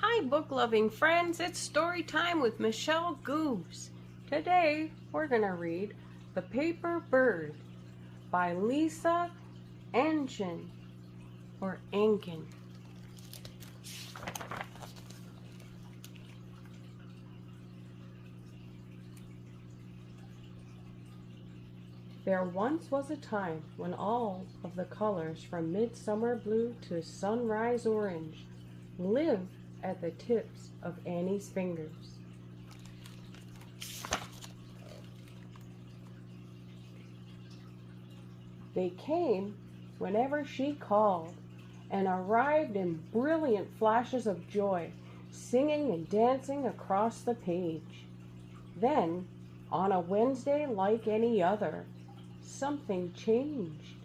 Hi, book-loving friends. It's story time with Michelle Goose. Today, we're going to read The Paper Bird by Lisa Anchin, or Anchin. There once was a time when all of the colors from midsummer blue to sunrise orange lived at the tips of Annie's fingers. They came whenever she called and arrived in brilliant flashes of joy, singing and dancing across the page. Then, on a Wednesday like any other, something changed.